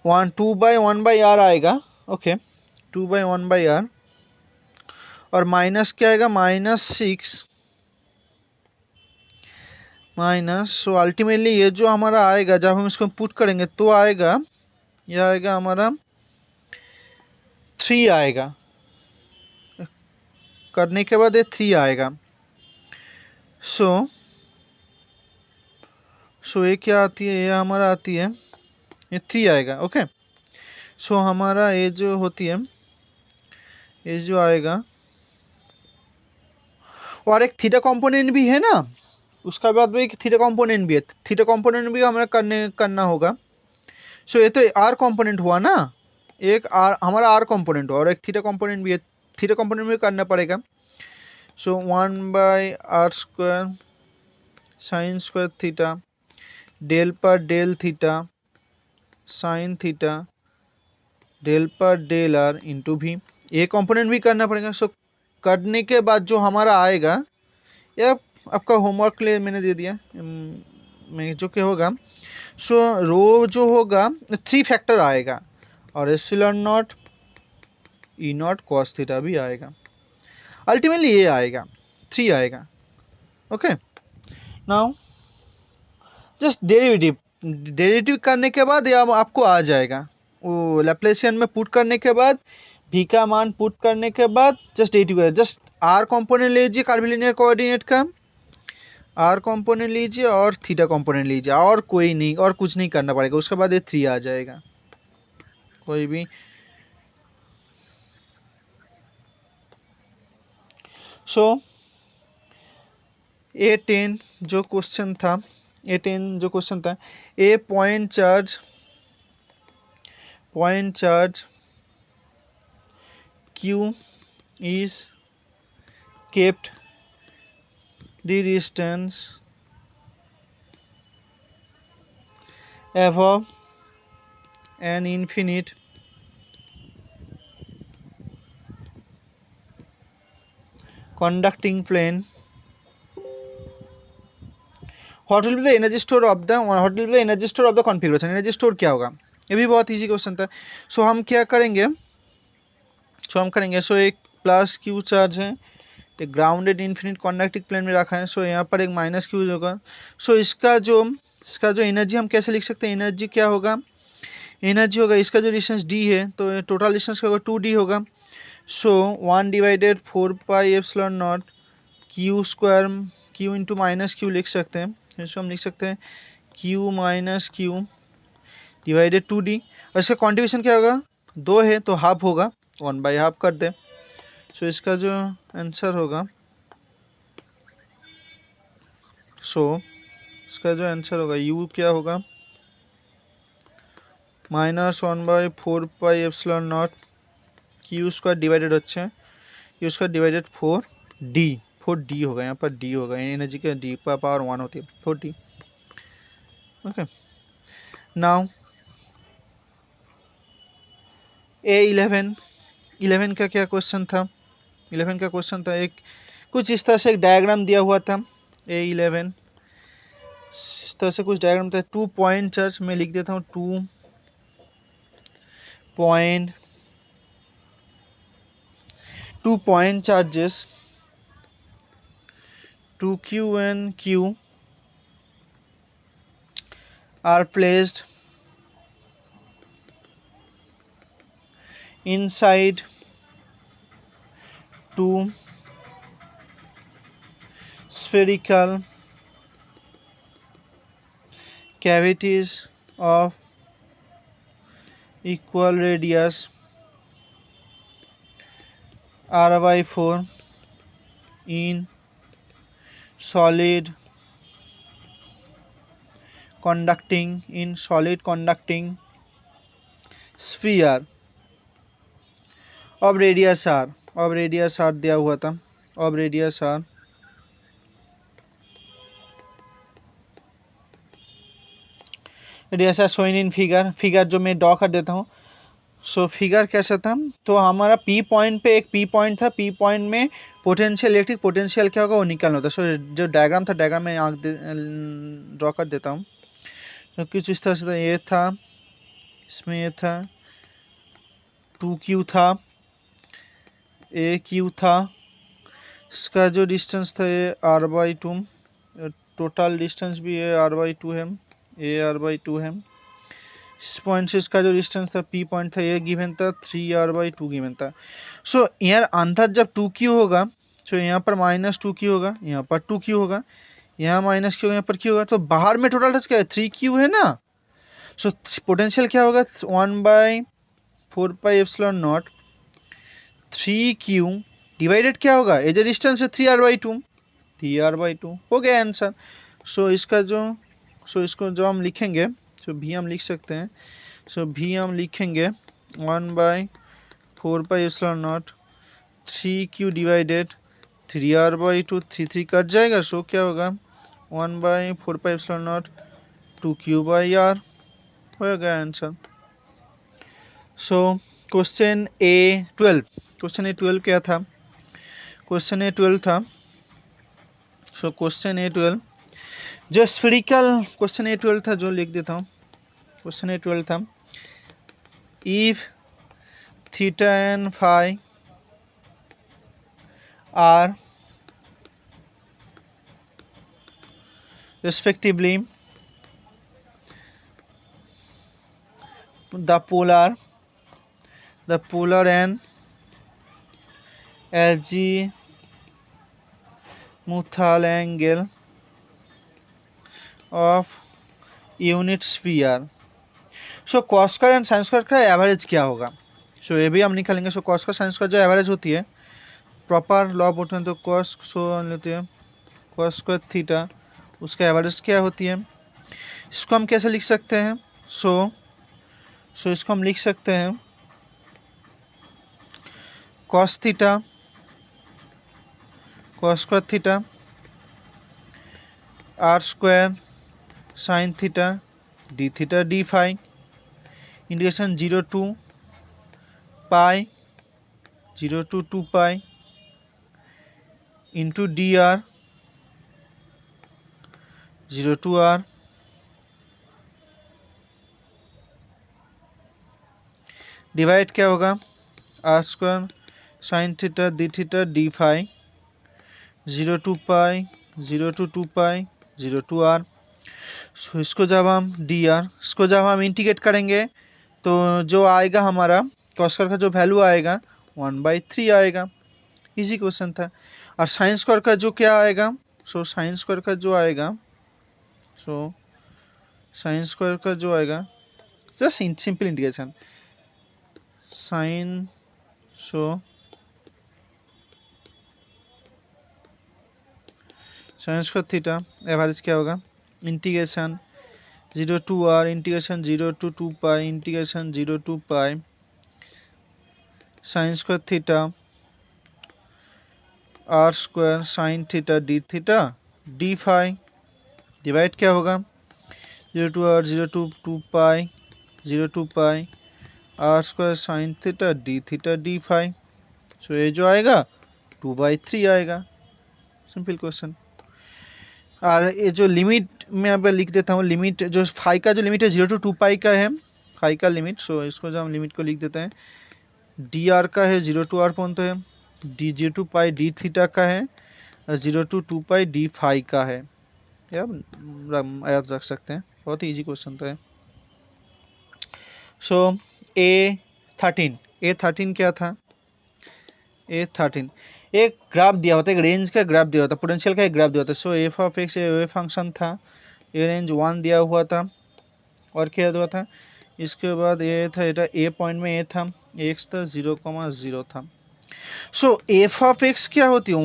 वन 2/1/r आएगा, ओके 2/1/r, और माइनस क्या आएगा, -6 माइनस, सो अल्टीमेटली ये जो हमारा आएगा जब हम इसको पुट करेंगे तो आएगा, यह आएगा हमारा 3 आएगा, करने के बाद ये 3 आएगा, सो ये क्या आती है, ये हमारा आती है, ये 3 आएगा, ओके। सो हमारा ये जो होती है, ये जो आएगा, और एक थीटा कंपोनेंट भी है ना, उसका बाद भी थीटा कंपोनेंट भी है, थीटा कंपोनेंट भी हमें करना होगा। सो ये तो आर कंपोनेंट हुआ ना, एक आर हमारा आर कंपोनेंट हुआ और एक थीटा कंपोनेंट भी है, थीटा कंपोनेंट भी करना पड़ेगा। So 1/r² sine square theta del पर del theta sine theta del पर डेल आर इंटू भी, ये कंपोनेंट भी करना पड़ेगा। सो करने के बाद जो हमारा आएगा, यह आपका होमवर्क के लिए मैंने दे दिया, में जो क्या होगा, सो रो जो होगा 3 फैक्टर आएगा और epsilon not E not cos theta भी आएगा, अल्टीमेटली ये आएगा 3 आएगा, ओके। नाउ जस्ट डेरिवेटिव करने के बाद ये आपको आ जाएगा, वो लैप्लासियन में पुट करने के बाद भी का मान पुट करने के बाद just derivative, just R component लीजिए कर्विलिनियर कोऑर्डिनेट का, आर कंपोनेंट लीजिए और थीटा कंपोनेंट लीजिए, और कोई नहीं, और कुछ नहीं करना पड़ेगा, उसके बाद ये 3 आ जाएगा, कोई भी। सो A10 जो क्वेश्चन था, a point charge Q is kept the distance above an infinite conducting plane, what will be the energy store of the configuration, energy store क्या होगा, ये भी बहुत इजी क्वेश्चन था। सो हम क्या करेंगे, सो एक प्लस क्यू चार्ज है, एक ग्राउंडेड इन्फिनिट कॉन्डक्टिंग प्लेन में रखा है, सो यहाँ पर एक माइनस क्यू होगा। सो इसका जो एनर्जी हम कैसे लिख सकते हैं, एनर्जी क्या होगा, एनर्जी होगा इसका जो डिस्टेंस डी है, तो टोटल डिस्टेंस क्या होगा 2d होगा। सो 1/4πε0 क्यू इंटू माइनस क्यू लिख सकते हैं, इसको हम लिख सकते हैं q - q डिवाइडेड 2d, और इसका कॉन्ट्रीब्यूशन क्या होगा, 2 है तो हाफ होगा, 1/2 कर दे। सो इसका जो आंसर होगा, u क्या होगा, -1/4πε0 q² डिवाइडेड হচ্ছে q² डिवाइडेड 4d होगा, यहाँ पर d होगा, एनर्जी का d पावर 1 होती है 4d, ओके। नाउ A11 का क्या क्वेश्चन था, 11 का क्वेश्चन था, एक कुछ इस तरह से एक डायग्राम दिया हुआ था, A11 इस तरह से कुछ डायग्राम था, 2 पॉइंट चार्ज, मैं लिख देता हूँ 2 point 2 point charges 2q and q are placed inside two spherical cavities of equal radius r by 4 in solid conducting sphere of radius r दिया हुआ था of radius r radius r shown in figure जो मैं ड्रॉ कर देता हूँ। सो फिगर कैसा था, तो हमारा पी पॉइंट पे एक पी पॉइंट था, पी पॉइंट में पोटेंशियल इलेक्ट्रिक पोटेंशियल क्या होगा वो निकालना होता है। सो जो डायग्राम था, डायग्राम में आँख ड्रॉ कर देता हूँ। तो कुछ इस तरह से था, ये था, इसमें ये था 2q था, aq था, इसका जो डिस्टेंस था ये r/2, टोटल डिस्टेंस भी ये r/2 है, ये r/2 है। इस पॉइंट से इसका जो डिस्टेंस था पी पॉइंट था ये गिवन था 3r/2 गिवन था। सो यहाँ अंदर जब 2q होगा, सो यहाँ पर -2q होगा, यहाँ पर 2q होगा, यहाँ -q होगा, यहाँ पर q होगा, तो बाहर में टोटल टच क्या है 3q है ना। सो पोटेंशियल क्या होगा 1/4πε0 3q डिवाइडेड क्या होगा, ये जो डिस्टेंस है 3r/2 हो गया आंसर। सो इसको जो हम लिखेंगे, सो भी हम लिख सकते हैं, सो भी हम लिखेंगे 1/4πε0 3q डिवाइडेड 3r/2, 3 कट जाएगा, सो क्या होगा 1/4πε0 2q/r हो गया आंसर। सो क्वेश्चन A12 क्या था, क्वेश्चन A12 था, सो क्वेश्चन A12 जो स्फेरिकल क्वेश्चन A12 था, जो लिख देता हूँ, क्वेश्चन A12 था, if theta and phi are respectively the polar and azimuthal angle of unit sphere। So cos square and sine square का एवरेज क्या होगा, सो ये भी हम निकालेंगे। सो कॉस का साइन स्क्वायर जो एवरेज होती है, प्रॉपर लॉ बोलते हैं, तो कॉस लेते हैं कॉस स्क्वायर थीटा, उसका एवरेज क्या होती है, इसको हम कैसे लिख सकते हैं, सो इसको हम लिख सकते हैं cos theta cos square theta are square sine theta D phi integration 0 to 2 pi into D R 0 to r divide क्या होगा R square sine theta D phi 0 to pi 0 to 2 pi 0 to r। सो इसको जब हम इसको जब हम इंटीग्रेट करेंगे तो जो आएगा हमारा कॉस स्क्वायर का जो वैल्यू आएगा 1/3 आएगा। इजी क्वेश्चन था। और साइन स्क्वायर का जो क्या आएगा, सो साइन स्क्वायर का जो आएगा, सो साइन स्क्वायर का जो आएगा just simple integration sine, so sine square theta average क्या होगा integration 0 to r integration 0 to 2 pi integration 0 to pi sine square theta are square sine theta D phi divide क्या होगा 0 to r 0 to 2 pi 0 to पाई r square sine theta D phi. So ये जो आएगा 2/3 आएगा। Simple question. और ये जो लिमिट मैं अब लिख देता हूँ, लिमिट जो फाई का जो लिमिट है 0 to 2 पाई का है फाई का लिमिट। सो इसको जो हम लिमिट को लिख देते हैं, डी आर का है 0 to r पर्यंत है, डी 0 to π डी थीटा का है और 0 to 2π डी फाई का है। याद रख सकते हैं, बहुत ही इजी क्वेश्चन तो है। सो A13 क्या था? A13 एक ग्राफ दिया होता है, एक रेंज का ग्राफ दिया होता है, पोटेंशियल का एक ग्राफ दिया होता है। सो एफ ऑफ एक्स ये फंक्शन था, ये रेंज 1 दिया हुआ था और क्या हुआ था, इसके बाद ये था, ये ए पॉइंट में ये था, एक्स था 0,0 था। सो एफ ऑफ एक्स क्या होती है?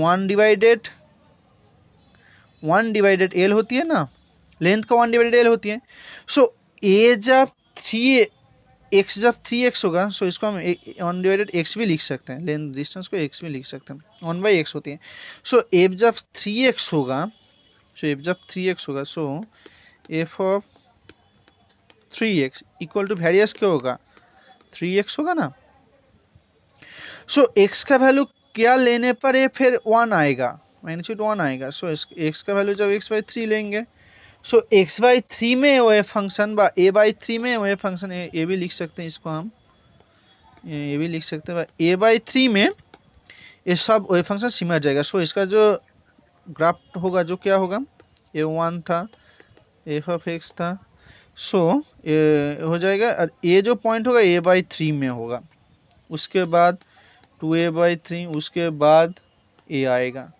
1/1 एल होती है ना, लेंथ का 1/L होती है। सो ए जब 3x होगा, सो इसको हम 1/x भी लिख सकते हैं, लेंथ डिस्टेंस को x भी लिख सकते हैं, 1/x होती है। सो एफ जब 3x होगा, so f of 3x equal to various क्या होगा? 3x होगा ना। सो x का वैल्यू क्या लेने पर ये फिर 1 आएगा, मैग्नीट्यूड 1 आएगा। सो x का वैल्यू जब x/3 लेंगे, सो x/3 में वो फंक्शन बा a/3 में वो फंक्शन ए भी लिख सकते हैं, इसको हम ये भी लिख सकते हैं, a/3 में ये सब वो फंक्शन सिमट जाएगा। सो इसका जो ग्राफ होगा, जो क्या होगा, a1 था, एफ ऑफ एक्स था, सो ये हो जाएगा, और ये जो पॉइंट होगा a/3 में होगा, उसके बाद 2a/3, उसके बाद a आएगा।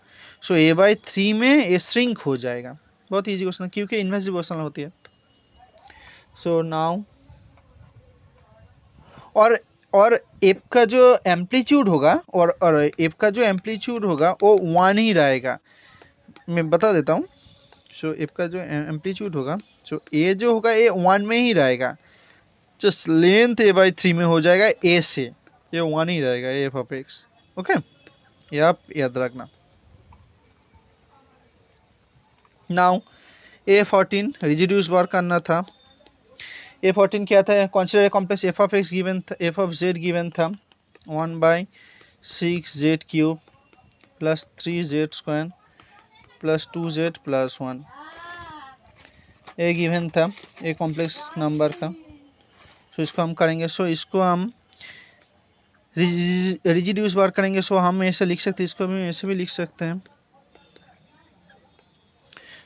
सो a/3 में ये श्रिंक हो जाएगा। बहुत इजी क्वेश्चन क्योंकि इन्वर्स प्रोपोर्शनल होती है। सो नाउ और एफ का जो एम्पलीट्यूड होगा और एफ का जो एम्पलीट्यूड होगा वो 1 ही रहेगा, मैं बता देता हूँ। सो एफ का जो एम्पलीट्यूड होगा, सो ए जो होगा ये 1 में ही रहेगा, जस्ट लेंथ a/3 में हो जाएगा ए से, ये 1 ही रहेगा एफ ऑफ एक्स। ओके, ये आप याद रखना। नाउ A14 रेजिड्यूस बार करना था। A14 क्या था? Consider complex F of x given था, एफ ऑफ जेड गिवन था 1/6z³ plus 3z² plus 2z plus 1, ये गिवन था, ये कॉम्प्लेक्स नंबर का। सो इसको हम करेंगे, सो इसको हम रेजिड्यूस बार करेंगे। सो हम ऐसे लिख सकते हैं, इसको भी ऐसे भी लिख सकते हैं,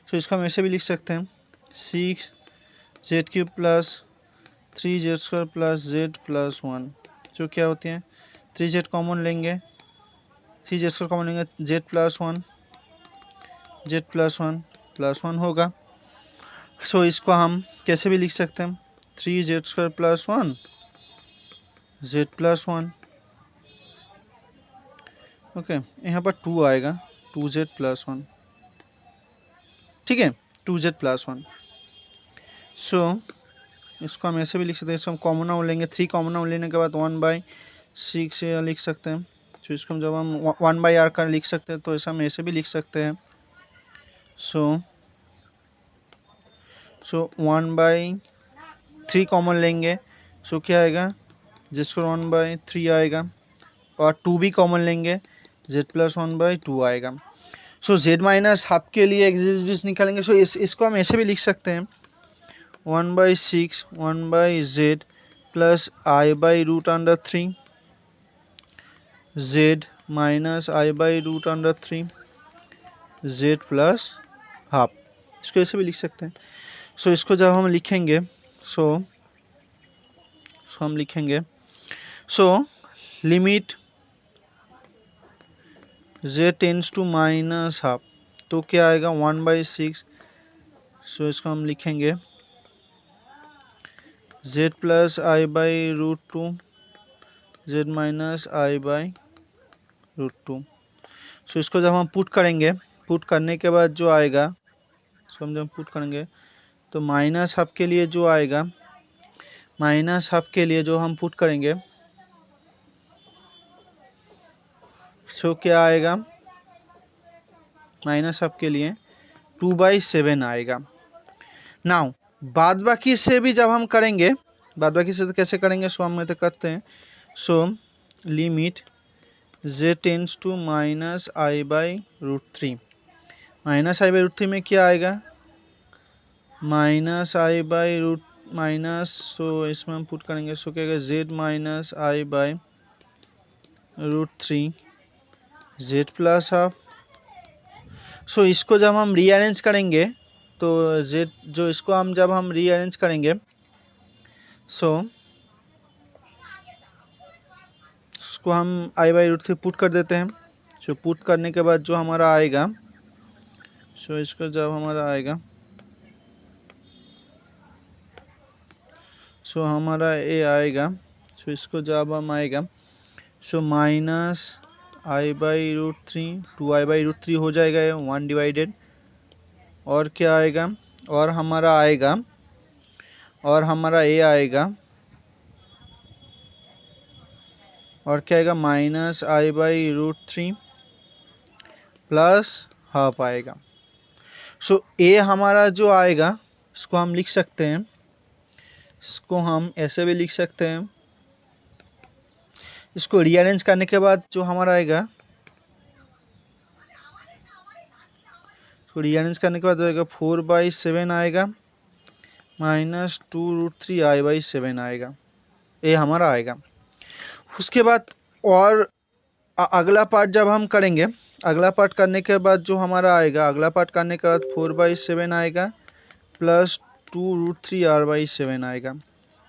सो इसको हम ऐसे भी लिख सकते हैं 6z³ plus 3z² plus z plus 1, जो क्या होती है 3z कॉमन लेंगे, 3z² कॉमन लेंगे, z प्लस 1 प्लस 1 होगा। सो इसको हम कैसे भी लिख सकते हैं 3z² plus 1 z plus 1। Okay, यहाँ पर 2 आएगा, 2z प्लस 1, ठीक है, 2z प्लस 1। सो इसको हम ऐसे भी लिख सकते हैं, इसको हम कॉमन नाउन लेंगे, 3 कॉमन नाउन लेने के बाद 1/6 लिख सकते हैं। सो इसको हम जब हम 1/r का लिख सकते हैं, तो ऐसा हम ऐसे भी लिख सकते हैं। सो 1/3 कॉमन लेंगे, सो क्या आएगा, जिसको 1/3 आएगा, और 2 भी कॉमन लेंगे, z प्लस 1/2 आएगा। सो z माइनस हाफ के लिए एक्सिस निकालेंगे। सो इसको हम ऐसे भी लिख सकते हैं 1/6 1/z plus i/√3 z minus i/√3 z plus half, इसको ऐसे भी लिख सकते हैं। सो इसको जब हम लिखेंगे, सो हम लिखेंगे, so limit z tends to minus half, तो क्या आएगा 1/6। सो इसको हम लिखेंगे z plus i/√2 z minus i/√2। So इसको जब हम पुट करेंगे, पुट करने के बाद जो आएगा, इसको हम जब पुट करेंगे तो माइनस हाफ के लिए जो आएगा, माइनस हाफ के लिए जो हम पुट करेंगे, सो क्या आएगा, माइनस हाफ के लिए 2/7 आएगा। नाउ बाद बाकी से भी जब हम करेंगे, बाद बाकी से तो कैसे करेंगे, सो हम तो करते हैं। So limit z tends to minus i/√3, minus i/√3 में क्या आएगा, माइनस माइनस, सो इसमें हम पुट करेंगे, सो क्या आएगा z minus i/√3 z plus half. So इसको जब हम रीअरेंज करेंगे तो z जो इसको हम जब हम रीअरेंज करेंगे सो इसको हम i/√3 पुट कर देते हैं। सो पुट करने के बाद जो हमारा आएगा सो इसको जब हमारा आएगा सो हमारा ए आएगा सो इसको जब हम आएगा सो माइनस i/√3 2i/√3 हो जाएगा ये 1 डिवाइडेड। और क्या आएगा और हमारा ए आएगा और क्या आएगा माइनस i/√3 प्लस हाफ आएगा। सो ए हमारा जो आएगा इसको हम लिख सकते हैं, इसको हम ऐसे भी लिख सकते हैं। इसको रीअरेंज करने के बाद जो हमारा आएगा इसको रीअरेंज करने के बाद आएगा 4/7 आएगा माइनस 2√3 i/7 आएगा, ये हमारा आएगा। उसके बाद और अगला पार्ट जब हम करेंगे, अगला पार्ट करने के बाद जो हमारा आएगा, अगला पार्ट करने के बाद 4/7 आएगा प्लस 2√3 r/7 आएगा।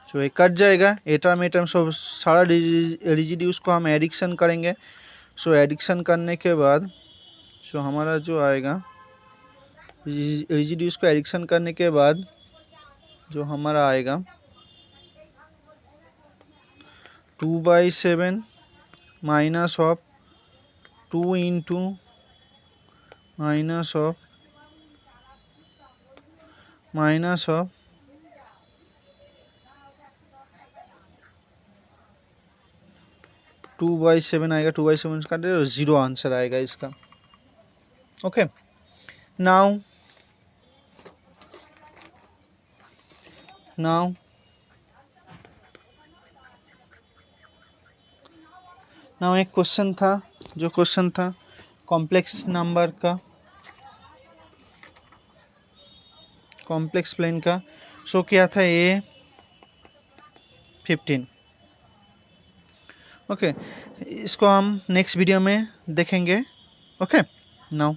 तो ये कट जाएगा, एटम एटम सब सारा रेजिड्यूज को हम एडिक्शन करेंगे। सो एडिक्शन करने के बाद सो हमारा जो आएगा रेजिड्यूज को एडिक्शन करने के बाद जो हमारा आएगा 2/7 minus of 2 into minus of 2/7 आएगा। 2/7 का 0 आंसर आएगा इसका। ओके, नाउ एक क्वेश्चन था, जो क्वेश्चन था कॉम्प्लेक्स नंबर का, कॉम्प्लेक्स प्लेन का। सो क्या था ये 15। ओके, इसको हम नेक्स्ट वीडियो में देखेंगे। Okay, now